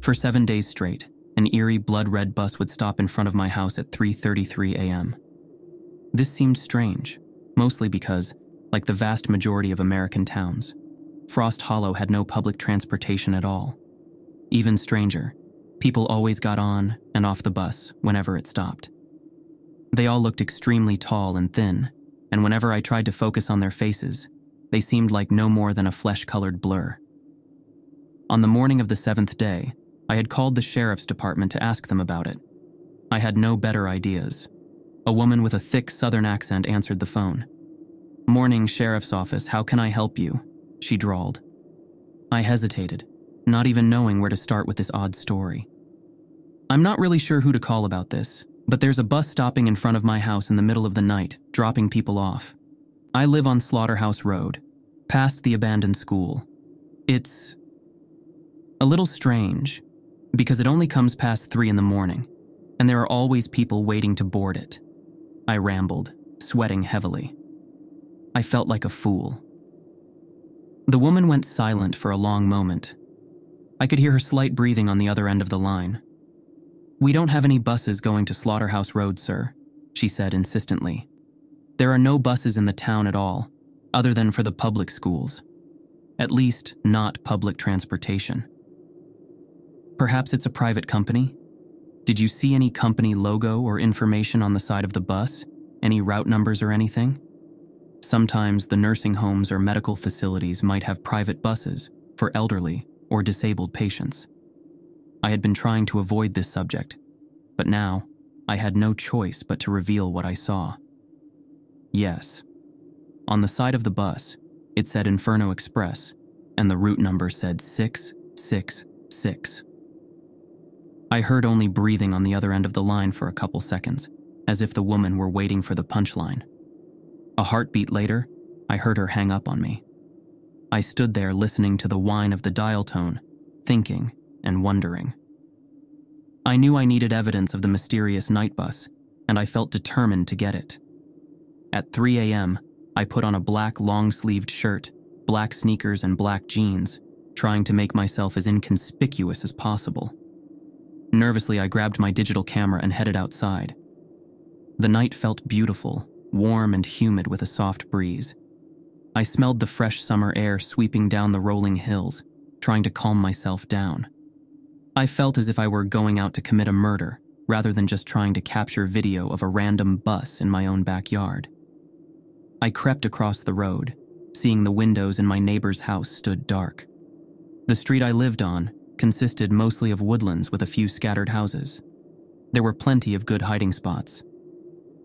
For 7 days straight, an eerie blood-red bus would stop in front of my house at 3:33 a.m. This seemed strange, mostly because, like the vast majority of American towns, Frost Hollow had no public transportation at all. Even stranger, people always got on and off the bus whenever it stopped. They all looked extremely tall and thin, and whenever I tried to focus on their faces, they seemed like no more than a flesh-colored blur. On the morning of the 7th day, I had called the sheriff's department to ask them about it. I had no better ideas. A woman with a thick southern accent answered the phone. "Morning, sheriff's office, how can I help you?" she drawled. I hesitated, not even knowing where to start with this odd story. "I'm not really sure who to call about this, but there's a bus stopping in front of my house in the middle of the night, dropping people off. I live on Slaughterhouse Road, past the abandoned school. It's a little strange, because it only comes past 3 in the morning, and there are always people waiting to board it." I rambled, sweating heavily. I felt like a fool. The woman went silent for a long moment. I could hear her slight breathing on the other end of the line. "We don't have any buses going to Slaughterhouse Road, sir," she said insistently. "There are no buses in the town at all, other than for the public schools. At least, not public transportation." "Perhaps it's a private company? Did you see any company logo or information on the side of the bus? Any route numbers or anything? Sometimes the nursing homes or medical facilities might have private buses for elderly or disabled patients." I had been trying to avoid this subject, but now I had no choice but to reveal what I saw. Yes. On the side of the bus, it said Inferno Express, and the route number said 666. I heard only breathing on the other end of the line for a couple seconds, as if the woman were waiting for the punchline. A heartbeat later, I heard her hang up on me. I stood there listening to the whine of the dial tone, thinking and wondering. I knew I needed evidence of the mysterious night bus, and I felt determined to get it. At 3 a.m., I put on a black long-sleeved shirt, black sneakers, and black jeans, trying to make myself as inconspicuous as possible. Nervously, I grabbed my digital camera and headed outside. The night felt beautiful, warm and humid with a soft breeze. I smelled the fresh summer air sweeping down the rolling hills, trying to calm myself down. I felt as if I were going out to commit a murder, rather than just trying to capture video of a random bus in my own backyard. I crept across the road, seeing the windows in my neighbor's house stood dark. The street I lived on consisted mostly of woodlands with a few scattered houses. There were plenty of good hiding spots.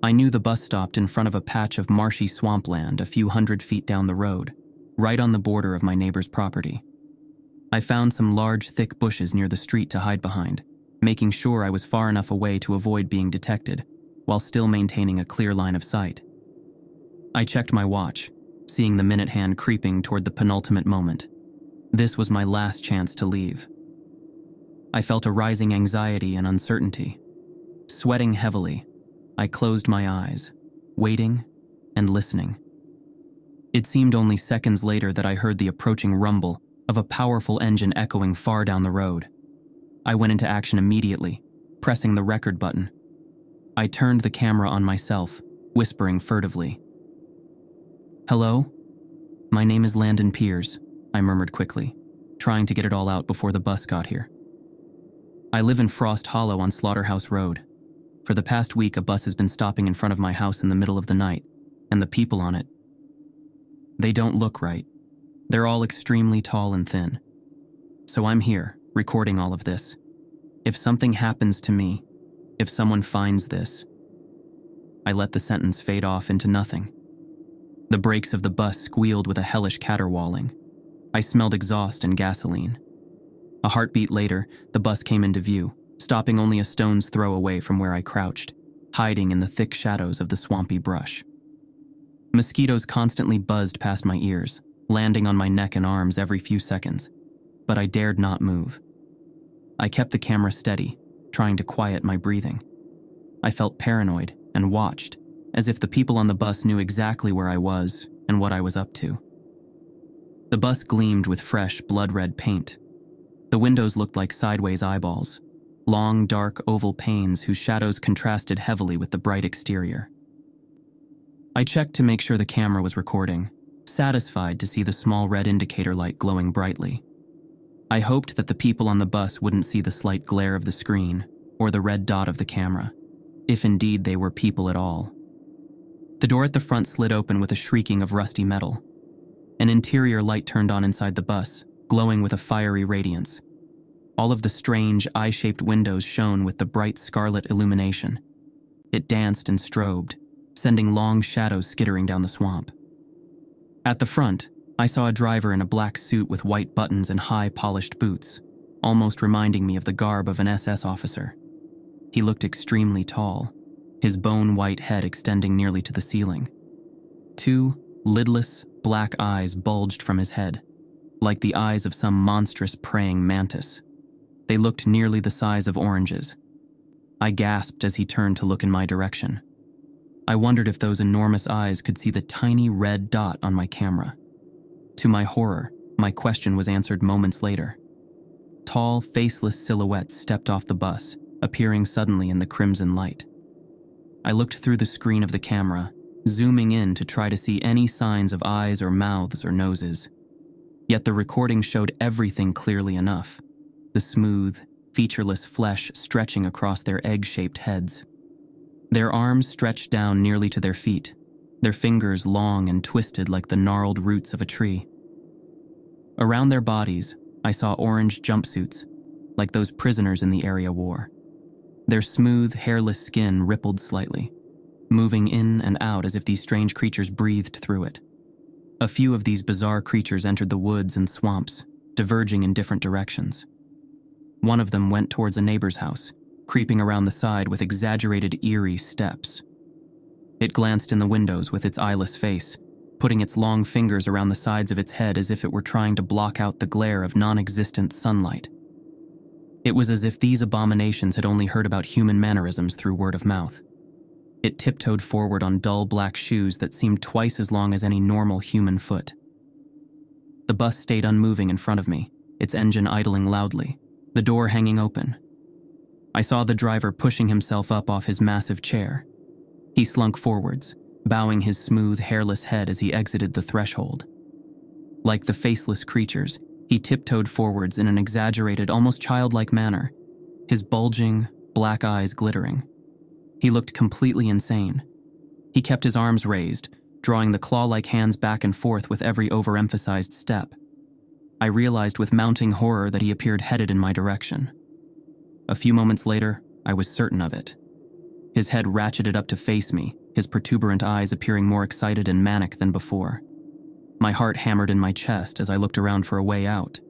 I knew the bus stopped in front of a patch of marshy swampland a few hundred feet down the road, right on the border of my neighbor's property. I found some large, thick bushes near the street to hide behind, making sure I was far enough away to avoid being detected, while still maintaining a clear line of sight. I checked my watch, seeing the minute hand creeping toward the penultimate moment. This was my last chance to leave. I felt a rising anxiety and uncertainty. Sweating heavily, I closed my eyes, waiting and listening. It seemed only seconds later that I heard the approaching rumble of a powerful engine echoing far down the road. I went into action immediately, pressing the record button. I turned the camera on myself, whispering furtively. "Hello? My name is Landon Piers," I murmured quickly, trying to get it all out before the bus got here. "I live in Frost Hollow on Slaughterhouse Road. For the past week, a bus has been stopping in front of my house in the middle of the night, and the people on it, they don't look right. They're all extremely tall and thin. So I'm here, recording all of this. If something happens to me, if someone finds this..." I let the sentence fade off into nothing. The brakes of the bus squealed with a hellish caterwauling. I smelled exhaust and gasoline. A heartbeat later, the bus came into view, stopping only a stone's throw away from where I crouched, hiding in the thick shadows of the swampy brush. Mosquitoes constantly buzzed past my ears, landing on my neck and arms every few seconds, but I dared not move. I kept the camera steady, trying to quiet my breathing. I felt paranoid and watched, as if the people on the bus knew exactly where I was and what I was up to. The bus gleamed with fresh, blood-red paint. The windows looked like sideways eyeballs, long, dark, oval panes whose shadows contrasted heavily with the bright exterior. I checked to make sure the camera was recording, satisfied to see the small red indicator light glowing brightly. I hoped that the people on the bus wouldn't see the slight glare of the screen or the red dot of the camera, if indeed they were people at all. The door at the front slid open with a shrieking of rusty metal. An interior light turned on inside the bus, glowing with a fiery radiance. All of the strange, eye-shaped windows shone with the bright scarlet illumination. It danced and strobed, sending long shadows skittering down the swamp. At the front, I saw a driver in a black suit with white buttons and high, polished boots, almost reminding me of the garb of an SS officer. He looked extremely tall, his bone-white head extending nearly to the ceiling. Two lidless, black eyes bulged from his head, like the eyes of some monstrous praying mantis. They looked nearly the size of oranges. I gasped as he turned to look in my direction. I wondered if those enormous eyes could see the tiny red dot on my camera. To my horror, my question was answered moments later. Tall, faceless silhouettes stepped off the bus, appearing suddenly in the crimson light. I looked through the screen of the camera, zooming in to try to see any signs of eyes or mouths or noses. Yet the recording showed everything clearly enough, the smooth, featureless flesh stretching across their egg-shaped heads. Their arms stretched down nearly to their feet, their fingers long and twisted like the gnarled roots of a tree. Around their bodies, I saw orange jumpsuits, like those prisoners in the area wore. Their smooth, hairless skin rippled slightly, moving in and out as if these strange creatures breathed through it. A few of these bizarre creatures entered the woods and swamps, diverging in different directions. One of them went towards a neighbor's house, creeping around the side with exaggerated, eerie steps. It glanced in the windows with its eyeless face, putting its long fingers around the sides of its head as if it were trying to block out the glare of non-existent sunlight. It was as if these abominations had only heard about human mannerisms through word of mouth. It tiptoed forward on dull black shoes that seemed twice as long as any normal human foot. The bus stayed unmoving in front of me, its engine idling loudly, the door hanging open. I saw the driver pushing himself up off his massive chair. He slunk forwards, bowing his smooth, hairless head as he exited the threshold. Like the faceless creatures, he tiptoed forwards in an exaggerated, almost childlike manner, his bulging, black eyes glittering. He looked completely insane. He kept his arms raised, drawing the claw-like hands back and forth with every overemphasized step. I realized with mounting horror that he appeared headed in my direction. A few moments later, I was certain of it. His head ratcheted up to face me, his protuberant eyes appearing more excited and manic than before. My heart hammered in my chest as I looked around for a way out.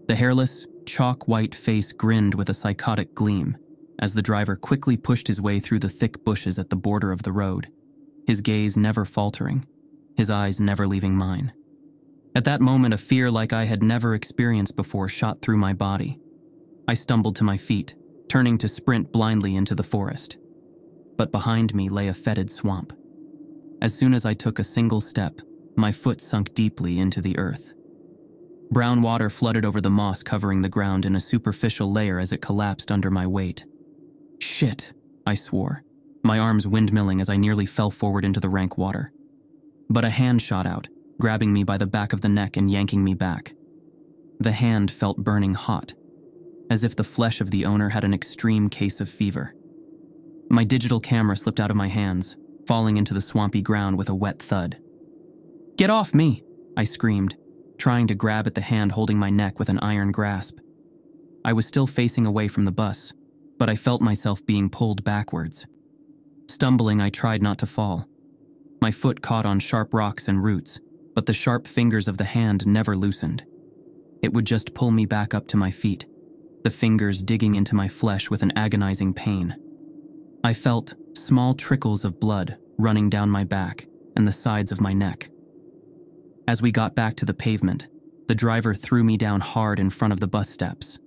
The hairless, chalk-white face grinned with a psychotic gleam as the driver quickly pushed his way through the thick bushes at the border of the road, his gaze never faltering, his eyes never leaving mine. At that moment, a fear like I had never experienced before shot through my body. I stumbled to my feet, turning to sprint blindly into the forest. But behind me lay a fetid swamp. As soon as I took a single step, my foot sunk deeply into the earth. Brown water flooded over the moss covering the ground in a superficial layer as it collapsed under my weight. Shit, I swore, my arms windmilling as I nearly fell forward into the rank water. But a hand shot out, grabbing me by the back of the neck and yanking me back. The hand felt burning hot, as if the flesh of the owner had an extreme case of fever. My digital camera slipped out of my hands, falling into the swampy ground with a wet thud. "Get off me!" I screamed, trying to grab at the hand holding my neck with an iron grasp. I was still facing away from the bus, but I felt myself being pulled backwards. Stumbling, I tried not to fall. My foot caught on sharp rocks and roots, but the sharp fingers of the hand never loosened. It would just pull me back up to my feet, the fingers digging into my flesh with an agonizing pain. I felt small trickles of blood running down my back and the sides of my neck. As we got back to the pavement, the driver threw me down hard in front of the bus steps.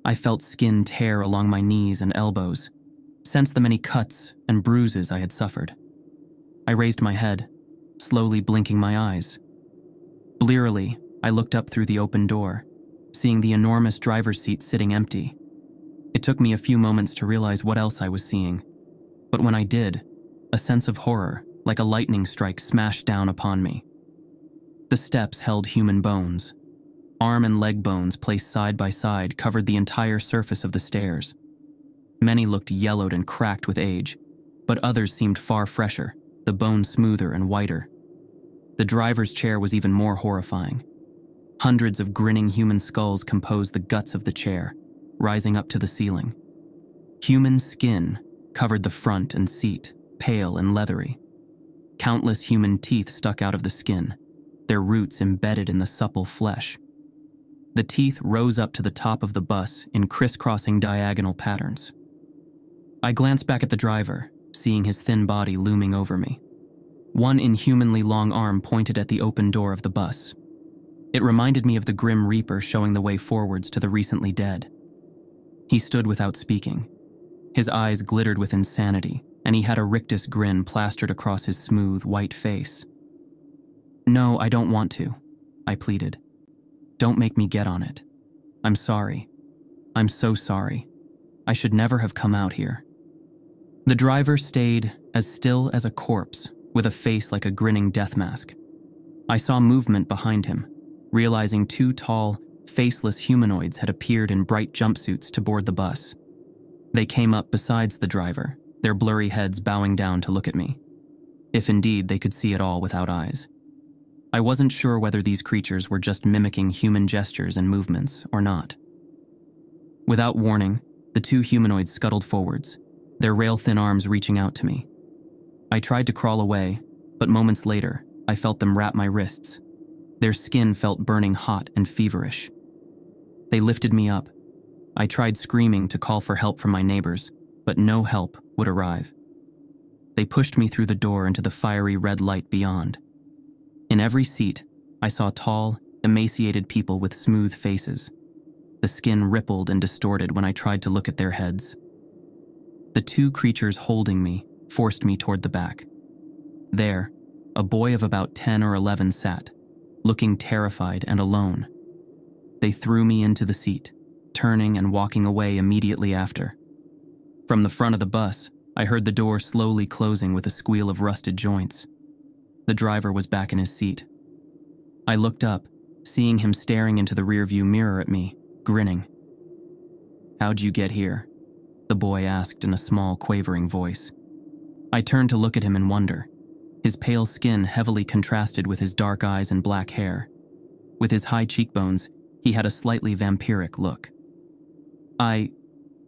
I felt skin tear along my knees and elbows, sensed the many cuts and bruises I had suffered. I raised my head, slowly blinking my eyes. Blearily, I looked up through the open door. seeing the enormous driver's seat sitting empty. It took me a few moments to realize what else I was seeing, but when I did, a sense of horror, like a lightning strike, smashed down upon me. The steps held human bones. Arm and leg bones placed side by side covered the entire surface of the stairs. Many looked yellowed and cracked with age, but others seemed far fresher, the bones smoother and whiter. The driver's chair was even more horrifying. Hundreds of grinning human skulls composed the guts of the chair, rising up to the ceiling. Human skin covered the front and seat, pale and leathery. Countless human teeth stuck out of the skin, their roots embedded in the supple flesh. The teeth rose up to the top of the bus in crisscrossing diagonal patterns. I glanced back at the driver, seeing his thin body looming over me. One inhumanly long arm pointed at the open door of the bus. It reminded me of the Grim Reaper showing the way forwards to the recently dead. He stood without speaking. His eyes glittered with insanity, and he had a rictus grin plastered across his smooth, white face. "No, I don't want to," I pleaded. "Don't make me get on it. I'm sorry. I'm so sorry. I should never have come out here." The driver stayed as still as a corpse, with a face like a grinning death mask. I saw movement behind him, realizing two tall, faceless humanoids had appeared in bright jumpsuits to board the bus. They came up besides the driver, their blurry heads bowing down to look at me, if indeed they could see at all without eyes. I wasn't sure whether these creatures were just mimicking human gestures and movements or not. Without warning, the two humanoids scuttled forwards, their rail-thin arms reaching out to me. I tried to crawl away, but moments later, I felt them wrap my wrists. Their skin felt burning hot and feverish. They lifted me up. I tried screaming to call for help from my neighbors, but no help would arrive. They pushed me through the door into the fiery red light beyond. In every seat, I saw tall, emaciated people with smooth faces. The skin rippled and distorted when I tried to look at their heads. The two creatures holding me forced me toward the back. There, a boy of about 10 or 11 sat, looking terrified and alone. They threw me into the seat, turning and walking away immediately after. From the front of the bus, I heard the door slowly closing with a squeal of rusted joints. The driver was back in his seat. I looked up, seeing him staring into the rearview mirror at me, grinning. "How'd you get here?" the boy asked in a small, quavering voice. I turned to look at him in wonder. His pale skin heavily contrasted with his dark eyes and black hair. With his high cheekbones, he had a slightly vampiric look. I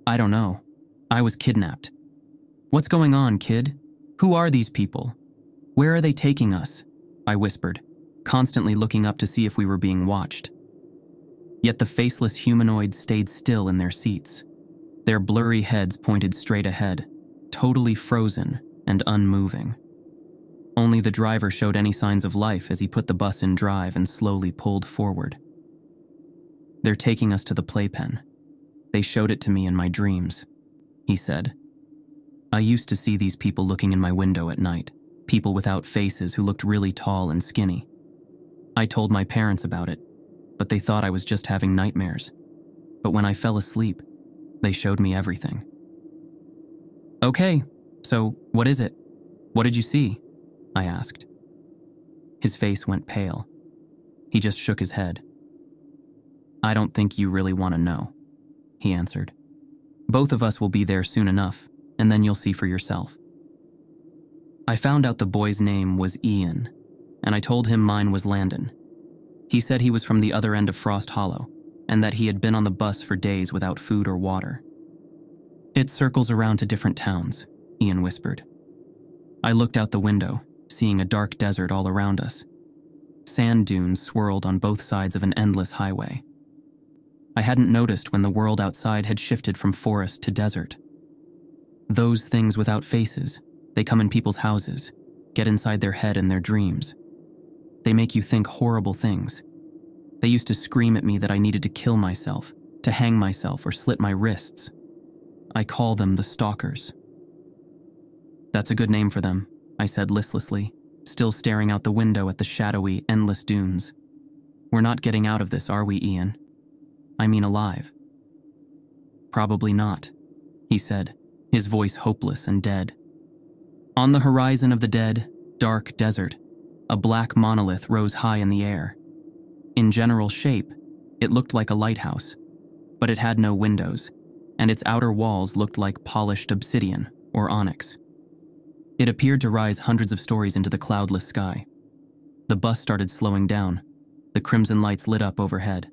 don't know. I was kidnapped." "What's going on, kid? Who are these people? Where are they taking us?" I whispered, constantly looking up to see if we were being watched. Yet the faceless humanoids stayed still in their seats. Their blurry heads pointed straight ahead, totally frozen and unmoving. Only the driver showed any signs of life as he put the bus in drive and slowly pulled forward. "They're taking us to the playpen. They showed it to me in my dreams," he said. "I used to see these people looking in my window at night, people without faces who looked really tall and skinny. I told my parents about it, but they thought I was just having nightmares. But when I fell asleep, they showed me everything." "Okay, so what is it? What did you see?" I asked. His face went pale. He just shook his head. "I don't think you really want to know," he answered. "Both of us will be there soon enough, and then you'll see for yourself." I found out the boy's name was Ian, and I told him mine was Landon. He said he was from the other end of Frost Hollow, and that he had been on the bus for days without food or water. "It circles around to different towns," Ian whispered. I looked out the window, seeing a dark desert all around us. Sand dunes swirled on both sides of an endless highway. I hadn't noticed when the world outside had shifted from forest to desert. Those things without faces, they come in people's houses, get inside their head and their dreams. They make you think horrible things. They used to scream at me that I needed to kill myself, to hang myself or slit my wrists. I call them the stalkers. "That's a good name for them," I said listlessly, still staring out the window at the shadowy, endless dunes. "We're not getting out of this, are we, Ian?" I mean alive. Probably not, he said, his voice hopeless and dead. On the horizon of the dead, dark desert, a black monolith rose high in the air. In general shape, it looked like a lighthouse, but it had no windows, and its outer walls looked like polished obsidian or onyx. It appeared to rise hundreds of stories into the cloudless sky. The bus started slowing down. The crimson lights lit up overhead.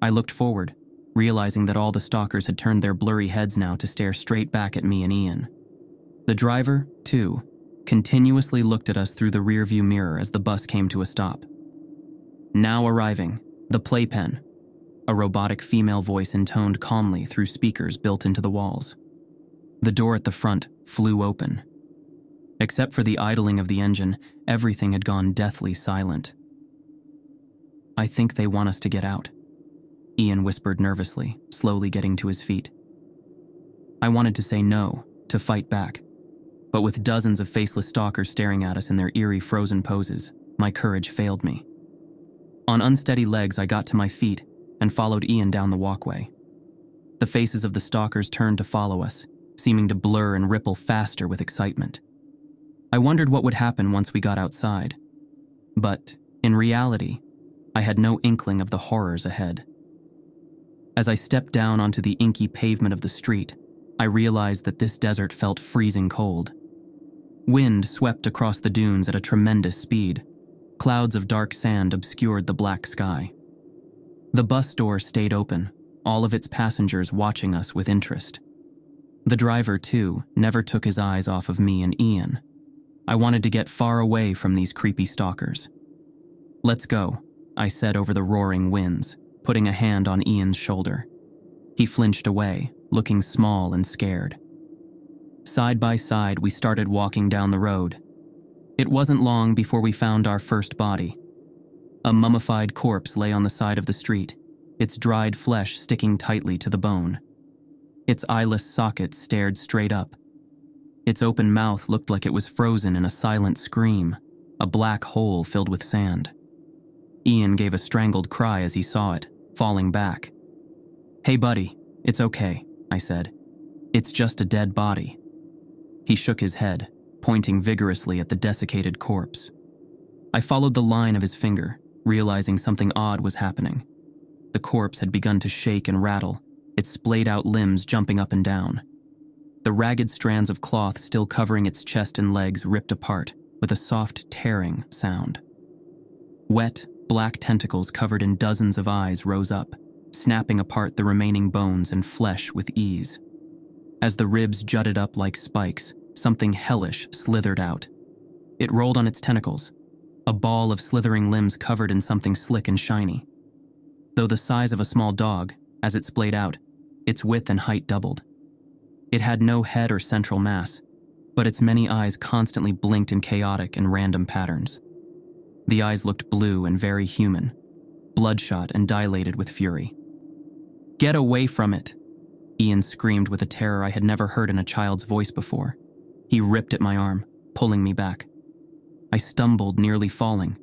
I looked forward, realizing that all the stalkers had turned their blurry heads now to stare straight back at me and Ian. The driver, too, continuously looked at us through the rearview mirror as the bus came to a stop. Now arriving, the playpen, a robotic female voice intoned calmly through speakers built into the walls. The door at the front flew open. Except for the idling of the engine, everything had gone deathly silent. I think they want us to get out, Ian whispered nervously, slowly getting to his feet. I wanted to say no, to fight back, but with dozens of faceless stalkers staring at us in their eerie frozen poses, my courage failed me. On unsteady legs, I got to my feet and followed Ian down the walkway. The faces of the stalkers turned to follow us, seeming to blur and ripple faster with excitement. I wondered what would happen once we got outside, but, in reality, I had no inkling of the horrors ahead. As I stepped down onto the inky pavement of the street, I realized that this desert felt freezing cold. Wind swept across the dunes at a tremendous speed. Clouds of dark sand obscured the black sky. The bus door stayed open, all of its passengers watching us with interest. The driver, too, never took his eyes off of me and Ian. I wanted to get far away from these creepy stalkers. Let's go, I said over the roaring winds, putting a hand on Ian's shoulder. He flinched away, looking small and scared. Side by side, we started walking down the road. It wasn't long before we found our first body. A mummified corpse lay on the side of the street, its dried flesh sticking tightly to the bone. Its eyeless sockets stared straight up. Its open mouth looked like it was frozen in a silent scream, a black hole filled with sand. Ian gave a strangled cry as he saw it, falling back. "Hey buddy, it's okay," I said. "It's just a dead body." He shook his head, pointing vigorously at the desiccated corpse. I followed the line of his finger, realizing something odd was happening. The corpse had begun to shake and rattle, its splayed-out limbs jumping up and down. The ragged strands of cloth still covering its chest and legs ripped apart, with a soft tearing sound. Wet, black tentacles covered in dozens of eyes rose up, snapping apart the remaining bones and flesh with ease. As the ribs jutted up like spikes, something hellish slithered out. It rolled on its tentacles, a ball of slithering limbs covered in something slick and shiny. Though the size of a small dog, as it splayed out, its width and height doubled. It had no head or central mass, but its many eyes constantly blinked in chaotic and random patterns. The eyes looked blue and very human, bloodshot and dilated with fury. "Get away from it!" Ian screamed with a terror I had never heard in a child's voice before. He ripped at my arm, pulling me back. I stumbled, nearly falling.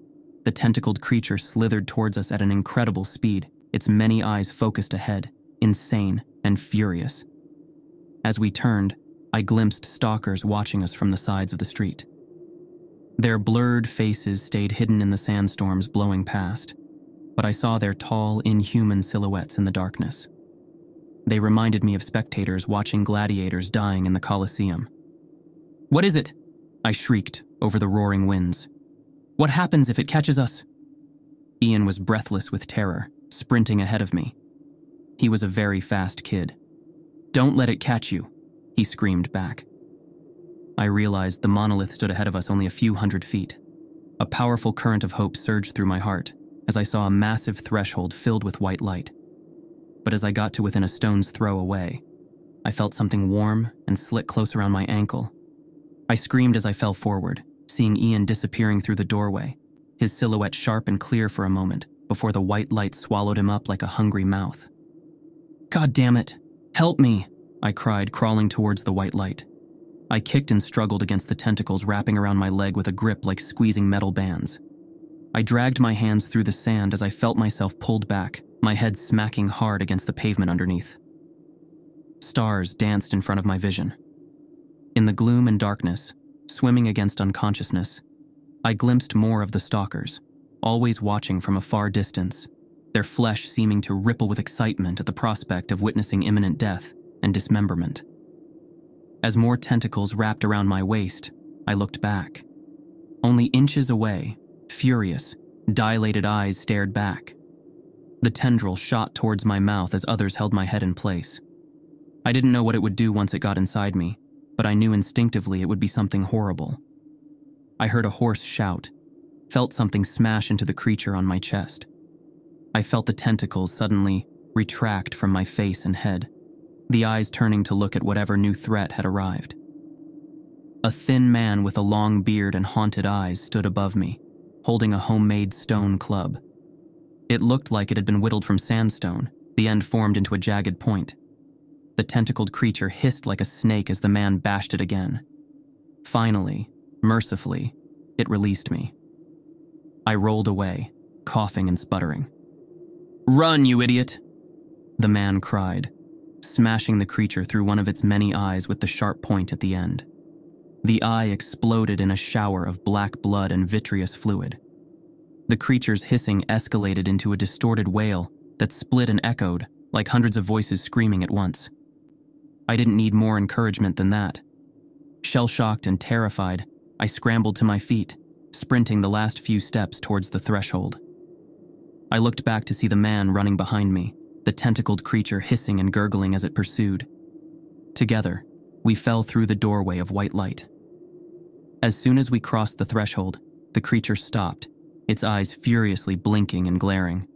The tentacled creature slithered towards us at an incredible speed, its many eyes focused ahead, insane and furious. As we turned, I glimpsed stalkers watching us from the sides of the street. Their blurred faces stayed hidden in the sandstorms blowing past, but I saw their tall, inhuman silhouettes in the darkness. They reminded me of spectators watching gladiators dying in the Colosseum. "What is it?" I shrieked over the roaring winds. "What happens if it catches us?" Ian was breathless with terror, sprinting ahead of me. He was a very fast kid. "Don't let it catch you," he screamed back. I realized the monolith stood ahead of us only a few hundred feet. A powerful current of hope surged through my heart as I saw a massive threshold filled with white light. But as I got to within a stone's throw away, I felt something warm and slick close around my ankle. I screamed as I fell forward, seeing Ian disappearing through the doorway, his silhouette sharp and clear for a moment before the white light swallowed him up like a hungry mouth. "God damn it! Help me!" I cried, crawling towards the white light. I kicked and struggled against the tentacles wrapping around my leg with a grip like squeezing metal bands. I dragged my hands through the sand as I felt myself pulled back, my head smacking hard against the pavement underneath. Stars danced in front of my vision. In the gloom and darkness, swimming against unconsciousness, I glimpsed more of the stalkers, always watching from a far distance, their flesh seeming to ripple with excitement at the prospect of witnessing imminent death and dismemberment. As more tentacles wrapped around my waist, I looked back. Only inches away, furious, dilated eyes stared back. The tendril shot towards my mouth as others held my head in place. I didn't know what it would do once it got inside me, but I knew instinctively it would be something horrible. I heard a hoarse shout, felt something smash into the creature on my chest. I felt the tentacles suddenly retract from my face and head, the eyes turning to look at whatever new threat had arrived. A thin man with a long beard and haunted eyes stood above me, holding a homemade stone club. It looked like it had been whittled from sandstone, the end formed into a jagged point. The tentacled creature hissed like a snake as the man bashed it again. Finally, mercifully, it released me. I rolled away, coughing and sputtering. "Run, you idiot!" the man cried, smashing the creature through one of its many eyes with the sharp point at the end. The eye exploded in a shower of black blood and vitreous fluid. The creature's hissing escalated into a distorted wail that split and echoed like hundreds of voices screaming at once. I didn't need more encouragement than that. Shell-shocked and terrified, I scrambled to my feet, sprinting the last few steps towards the threshold. I looked back to see the man running behind me, the tentacled creature hissing and gurgling as it pursued. Together, we fell through the doorway of white light. As soon as we crossed the threshold, the creature stopped, its eyes furiously blinking and glaring.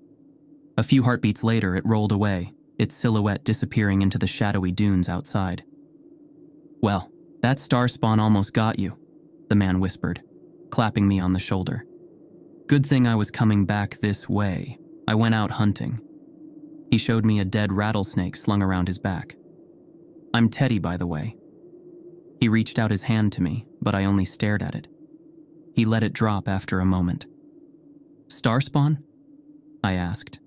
A few heartbeats later, it rolled away, its silhouette disappearing into the shadowy dunes outside. "Well, that star spawn almost got you," the man whispered, clapping me on the shoulder. "Good thing I was coming back this way. I went out hunting." He showed me a dead rattlesnake slung around his back. "I'm Teddy, by the way." He reached out his hand to me, but I only stared at it. He let it drop after a moment. "Star spawn?" I asked.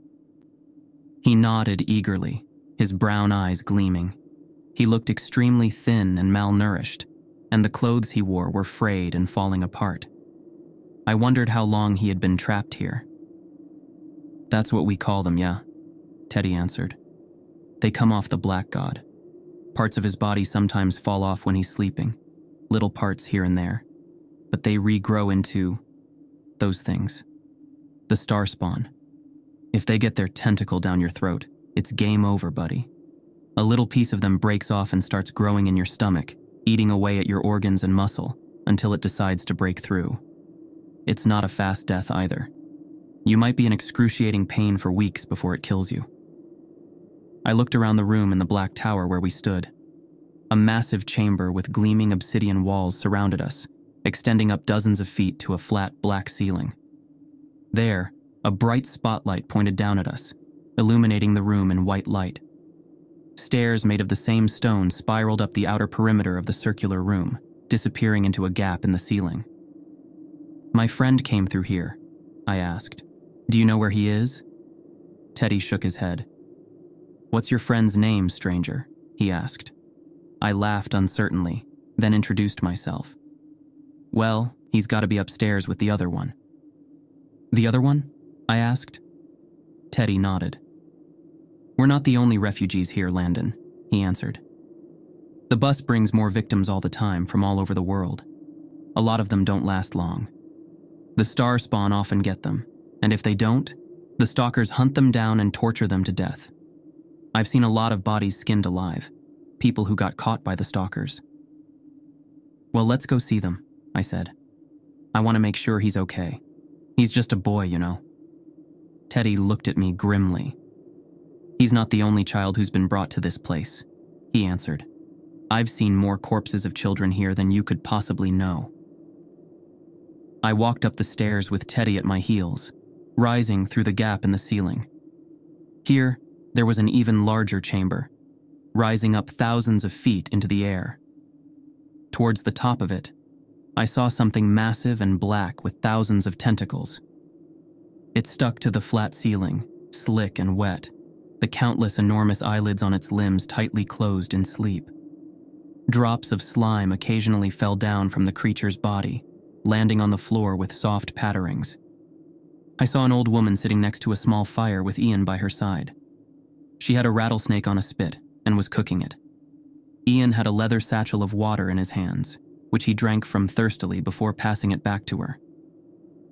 He nodded eagerly, his brown eyes gleaming. He looked extremely thin and malnourished, and the clothes he wore were frayed and falling apart. I wondered how long he had been trapped here. "That's what we call them, yeah," Teddy answered. "They come off the black god. Parts of his body sometimes fall off when he's sleeping, little parts here and there, but they regrow into those things. The star spawn. If they get their tentacle down your throat, it's game over, buddy. A little piece of them breaks off and starts growing in your stomach, eating away at your organs and muscle until it decides to break through. It's not a fast death either. You might be in excruciating pain for weeks before it kills you." I looked around the room in the black tower where we stood. A massive chamber with gleaming obsidian walls surrounded us, extending up dozens of feet to a flat black ceiling. There, a bright spotlight pointed down at us, illuminating the room in white light. Stairs made of the same stone spiraled up the outer perimeter of the circular room, disappearing into a gap in the ceiling. "My friend came through here," I asked. "Do you know where he is?" Teddy shook his head. "What's your friend's name, stranger?" he asked. I laughed uncertainly, then introduced myself. "Well, he's got to be upstairs with the other one." "The other one?" I asked. Teddy nodded. "We're not the only refugees here, Landon," he answered. "The bus brings more victims all the time from all over the world. A lot of them don't last long. The star spawn often get them, and if they don't, the stalkers hunt them down and torture them to death. I've seen a lot of bodies skinned alive, people who got caught by the stalkers." "Well, let's go see them," I said. "I want to make sure he's okay. He's just a boy, you know." Teddy looked at me grimly. "He's not the only child who's been brought to this place," he answered. "I've seen more corpses of children here than you could possibly know." I walked up the stairs with Teddy at my heels, rising through the gap in the ceiling. Here, there was an even larger chamber, rising up thousands of feet into the air. Towards the top of it, I saw something massive and black with thousands of tentacles. It stuck to the flat ceiling, slick and wet, the countless enormous eyelids on its limbs tightly closed in sleep. Drops of slime occasionally fell down from the creature's body, landing on the floor with soft patterings. I saw an old woman sitting next to a small fire with Ian by her side. She had a rattlesnake on a spit and was cooking it. Ian had a leather satchel of water in his hands, which he drank from thirstily before passing it back to her.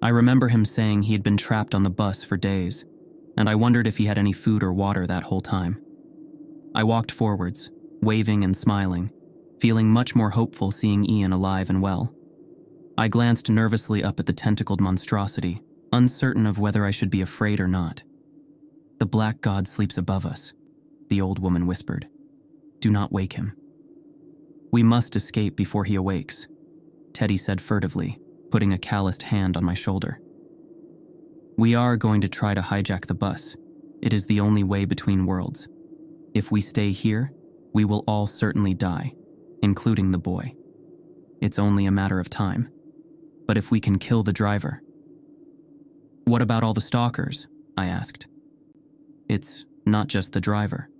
I remember him saying he had been trapped on the bus for days, and I wondered if he had any food or water that whole time. I walked forwards, waving and smiling, feeling much more hopeful seeing Ian alive and well. I glanced nervously up at the tentacled monstrosity, uncertain of whether I should be afraid or not. "The black god sleeps above us," the old woman whispered. "Do not wake him." "We must escape before he awakes," Teddy said furtively, putting a calloused hand on my shoulder. "We are going to try to hijack the bus. It is the only way between worlds. If we stay here, we will all certainly die, including the boy. It's only a matter of time. But if we can kill the driver..." "What about all the stalkers?" I asked. "It's not just the driver.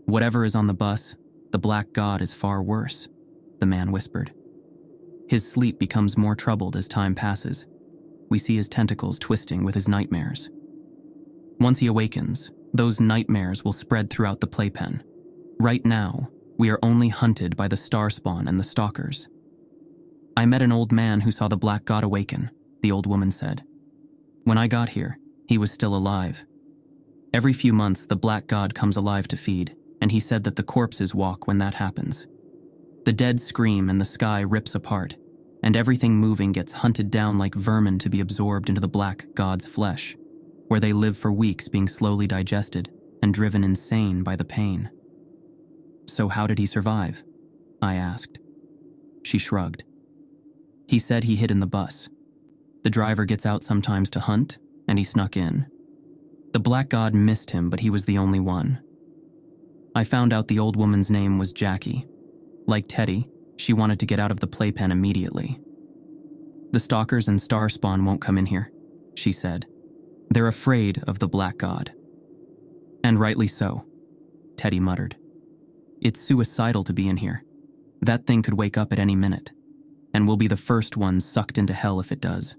Whatever is on the bus, the black god is far worse," the man whispered. "His sleep becomes more troubled as time passes. We see his tentacles twisting with his nightmares. Once he awakens, those nightmares will spread throughout the playpen. Right now, we are only hunted by the star spawn and the stalkers." "I met an old man who saw the black god awaken," the old woman said. "When I got here, he was still alive. Every few months, the black god comes alive to feed, and he said that the corpses walk when that happens. The dead scream and the sky rips apart, and everything moving gets hunted down like vermin to be absorbed into the black god's flesh, where they live for weeks being slowly digested and driven insane by the pain." "So how did he survive?" I asked. She shrugged. "He said he hid in the bus. The driver gets out sometimes to hunt, and he snuck in. The black god missed him, but he was the only one. I found out the old woman's name was Jackie. Like Teddy, she wanted to get out of the playpen immediately. The stalkers and star spawn won't come in here," she said. "They're afraid of the black god." "And rightly so," Teddy muttered. "It's suicidal to be in here. That thing could wake up at any minute, and we'll be the first ones sucked into hell if it does.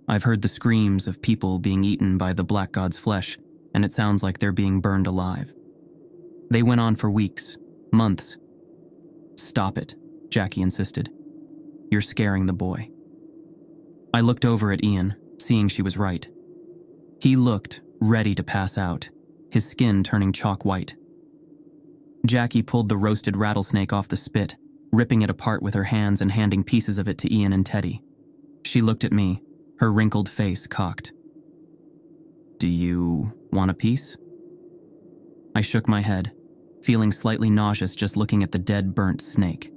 I've heard the screams of people being eaten by the black god's flesh, and it sounds like they're being burned alive. They went on for weeks, months." "Stop it," Jackie insisted. "You're scaring the boy." I looked over at Ian, seeing she was right. He looked ready to pass out, his skin turning chalk white. Jackie pulled the roasted rattlesnake off the spit, ripping it apart with her hands and handing pieces of it to Ian and Teddy. She looked at me, her wrinkled face cocked. "Do you want a piece?" I shook my head, feeling slightly nauseous just looking at the dead, burnt snake.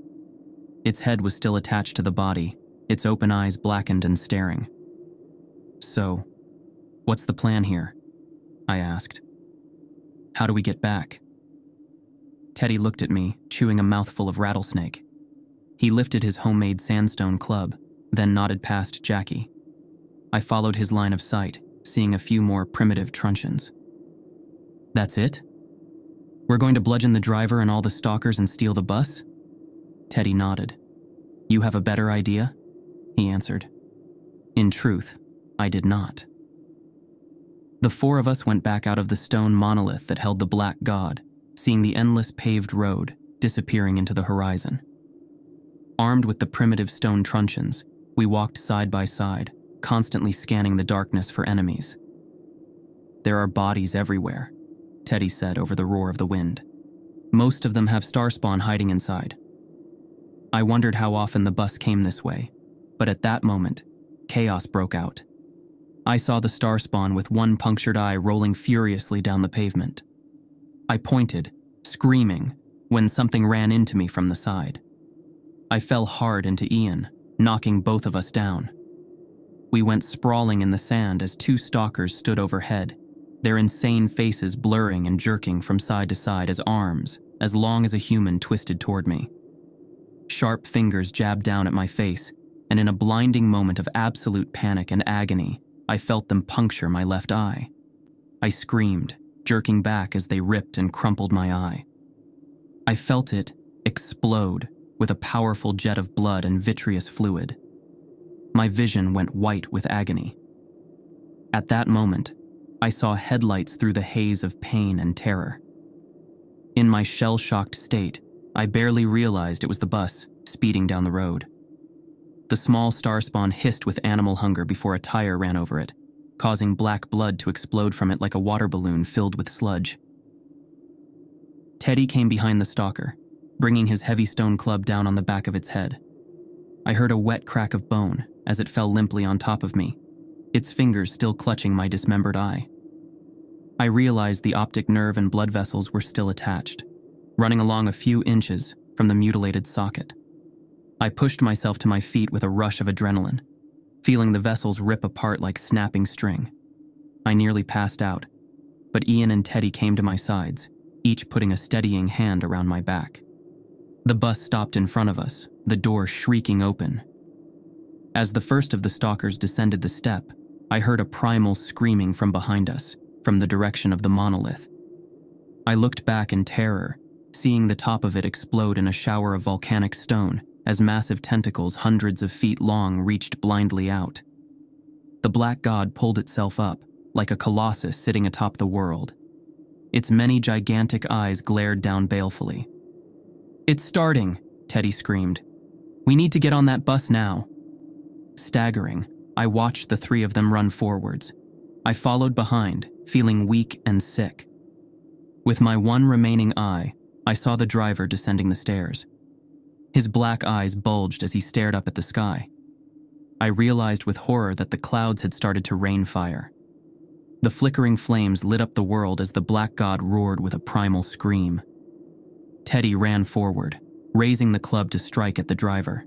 Its head was still attached to the body, its open eyes blackened and staring. "So, what's the plan here?" I asked. "How do we get back?" Teddy looked at me, chewing a mouthful of rattlesnake. He lifted his homemade sandstone club, then nodded past Jackie. I followed his line of sight, seeing a few more primitive truncheons. "That's it? We're going to bludgeon the driver and all the stalkers and steal the bus?" Teddy nodded. "You have a better idea?" he answered. In truth, I did not. The four of us went back out of the stone monolith that held the black god, seeing the endless paved road disappearing into the horizon. Armed with the primitive stone truncheons, we walked side by side, constantly scanning the darkness for enemies. "There are bodies everywhere," Teddy said over the roar of the wind. "Most of them have starspawn hiding inside." I wondered how often the bus came this way, but at that moment, chaos broke out. I saw the starspawn with one punctured eye rolling furiously down the pavement. I pointed, screaming, when something ran into me from the side. I fell hard into Ian, knocking both of us down. We went sprawling in the sand as two stalkers stood overhead, their insane faces blurring and jerking from side to side as arms, as long as a human, twisted toward me. Sharp fingers jabbed down at my face, and in a blinding moment of absolute panic and agony, I felt them puncture my left eye. I screamed, jerking back as they ripped and crumpled my eye. I felt it explode with a powerful jet of blood and vitreous fluid. My vision went white with agony. At that moment, I saw headlights through the haze of pain and terror. In my shell-shocked state, I barely realized it was the bus speeding down the road. The small star spawn hissed with animal hunger before a tire ran over it, causing black blood to explode from it like a water balloon filled with sludge. Teddy came behind the stalker, bringing his heavy stone club down on the back of its head. I heard a wet crack of bone as it fell limply on top of me, its fingers still clutching my dismembered eye. I realized the optic nerve and blood vessels were still attached, running along a few inches from the mutilated socket. I pushed myself to my feet with a rush of adrenaline, feeling the vessels rip apart like snapping string. I nearly passed out, but Ian and Teddy came to my sides, each putting a steadying hand around my back. The bus stopped in front of us, the door shrieking open. As the first of the stalkers descended the step, I heard a primal screaming from behind us, from the direction of the monolith. I looked back in terror, seeing the top of it explode in a shower of volcanic stone as massive tentacles hundreds of feet long reached blindly out. The black god pulled itself up, like a colossus sitting atop the world. Its many gigantic eyes glared down balefully. "It's starting," Teddy screamed. "We need to get on that bus now." Staggering, I watched the three of them run forwards. I followed behind, feeling weak and sick. With my one remaining eye, I saw the driver descending the stairs. His black eyes bulged as he stared up at the sky. I realized with horror that the clouds had started to rain fire. The flickering flames lit up the world as the black god roared with a primal scream. Teddy ran forward, raising the club to strike at the driver.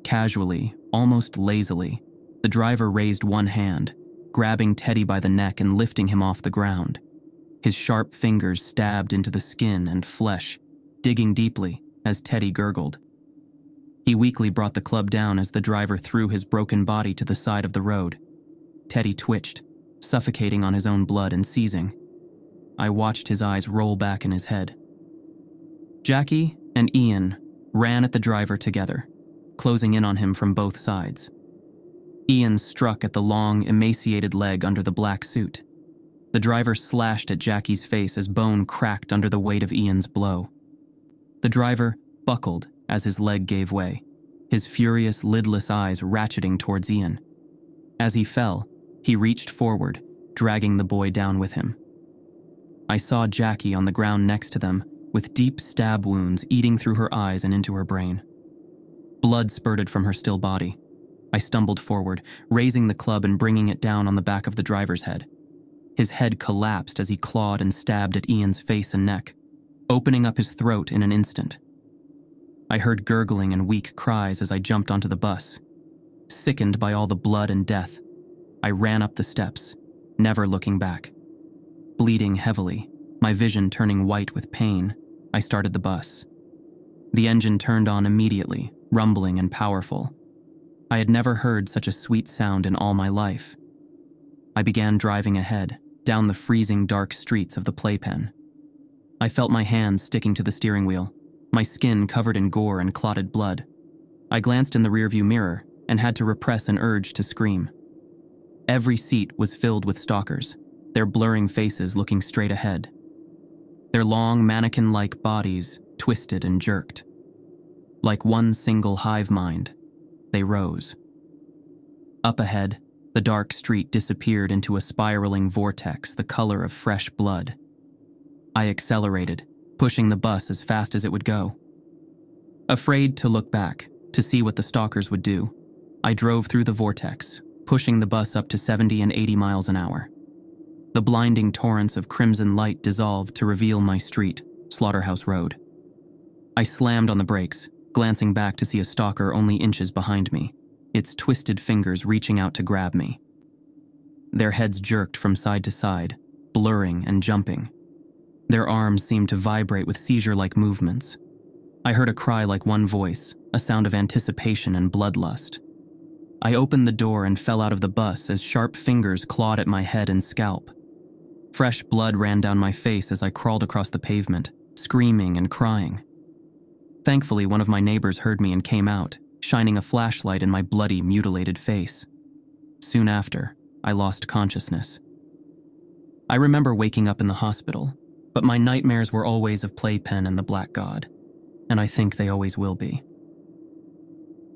Casually, almost lazily, the driver raised one hand, grabbing Teddy by the neck and lifting him off the ground. His sharp fingers stabbed into the skin and flesh, digging deeply as Teddy gurgled. He weakly brought the club down as the driver threw his broken body to the side of the road. Teddy twitched, suffocating on his own blood and seizing. I watched his eyes roll back in his head. Jackie and Ian ran at the driver together, closing in on him from both sides. Ian struck at the long, emaciated leg under the black suit. The driver slashed at Jackie's face as bone cracked under the weight of Ian's blow. The driver buckled as his leg gave way, his furious, lidless eyes ratcheting towards Ian. As he fell, he reached forward, dragging the boy down with him. I saw Jackie on the ground next to them, with deep stab wounds eating through her eyes and into her brain. Blood spurted from her still body. I stumbled forward, raising the club and bringing it down on the back of the driver's head. His head collapsed as he clawed and stabbed at Ian's face and neck, opening up his throat in an instant. I heard gurgling and weak cries as I jumped onto the bus. Sickened by all the blood and death, I ran up the steps, never looking back. Bleeding heavily, my vision turning white with pain, I started the bus. The engine turned on immediately, rumbling and powerful. I had never heard such a sweet sound in all my life. I began driving ahead, down the freezing dark streets of the playpen. I felt my hands sticking to the steering wheel, my skin covered in gore and clotted blood. I glanced in the rearview mirror and had to repress an urge to scream. Every seat was filled with stalkers, their blurring faces looking straight ahead. Their long, mannequin-like bodies twisted and jerked. Like one single hive mind, they rose. Up ahead, the dark street disappeared into a spiraling vortex the color of fresh blood. I accelerated, pushing the bus as fast as it would go. Afraid to look back, to see what the stalkers would do, I drove through the vortex, pushing the bus up to 70 and 80 miles an hour. The blinding torrents of crimson light dissolved to reveal my street, Slaughterhouse Road. I slammed on the brakes, glancing back to see a stalker only inches behind me, its twisted fingers reaching out to grab me. Their heads jerked from side to side, blurring and jumping. Their arms seemed to vibrate with seizure-like movements. I heard a cry like one voice, a sound of anticipation and bloodlust. I opened the door and fell out of the bus as sharp fingers clawed at my head and scalp. Fresh blood ran down my face as I crawled across the pavement, screaming and crying. Thankfully, one of my neighbors heard me and came out, shining a flashlight in my bloody, mutilated face. Soon after, I lost consciousness. I remember waking up in the hospital, but my nightmares were always of Playpen and the Black God, and I think they always will be.